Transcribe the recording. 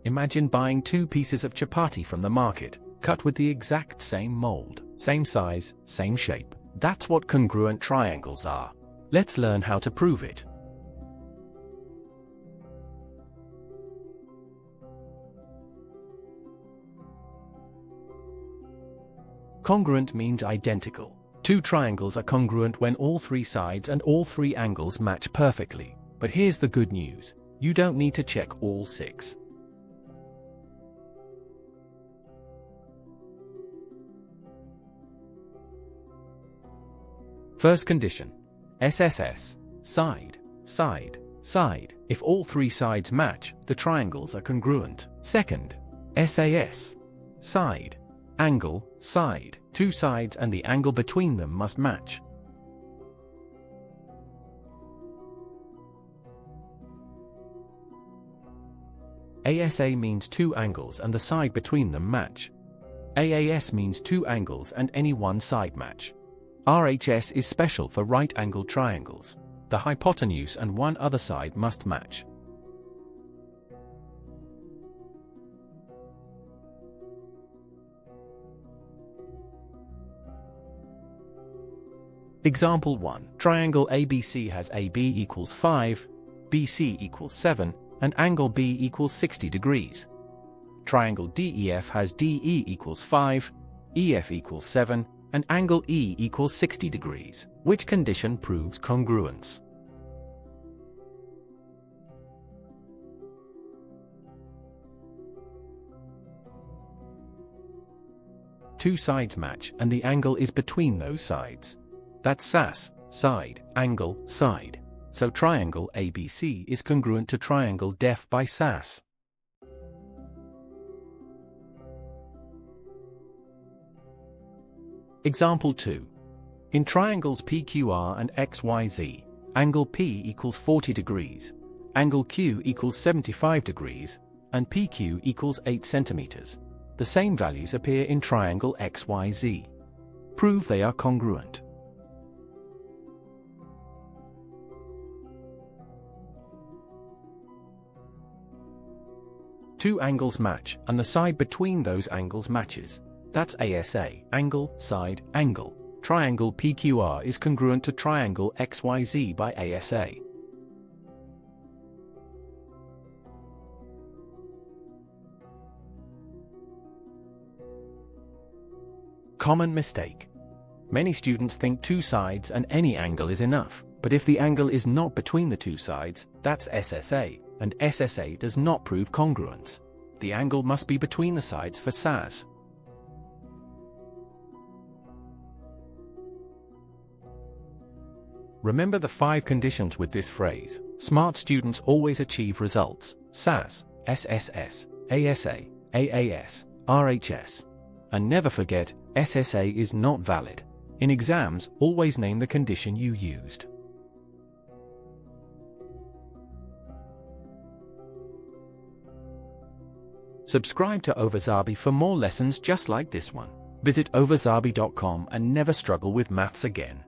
Imagine buying two pieces of chapati from the market, cut with the exact same mold, same size, same shape. That's what congruent triangles are. Let's learn how to prove it. Congruent means identical. Two triangles are congruent when all three sides and all three angles match perfectly. But here's the good news. You don't need to check all six. First condition. SSS. Side, side, side. If all three sides match, the triangles are congruent. Second. SAS. Side, angle, side. Two sides and the angle between them must match. ASA means two angles and the side between them match. AAS means two angles and any one side match. RHS is special for right-angled triangles. The hypotenuse and one other side must match. Example 1. Triangle ABC has AB equals 5, BC equals 7, and angle B equals 60 degrees. Triangle DEF has DE equals 5, EF equals 7, and angle E equals 60 degrees. Which condition proves congruence? Two sides match and the angle is between those sides. That's SAS, side, angle, side. So triangle ABC is congruent to triangle DEF by SAS. Example 2. In triangles PQR and XYZ, angle P equals 40 degrees, angle Q equals 75 degrees, and PQ equals 8 centimeters. The same values appear in triangle XYZ. Prove they are congruent. Two angles match, and the side between those angles matches. That's ASA, angle, side, angle. Triangle PQR is congruent to triangle XYZ by ASA. Common mistake. Many students think two sides and any angle is enough, but if the angle is not between the two sides, that's SSA, and SSA does not prove congruence. The angle must be between the sides for SAS. Remember the 5 conditions with this phrase. Smart students always achieve results: SAS, SSS, ASA, AAS, RHS. And never forget, SSA is not valid. In exams, always name the condition you used. Subscribe to Ovasaabi for more lessons just like this one. Visit ovasaabi.com and never struggle with maths again.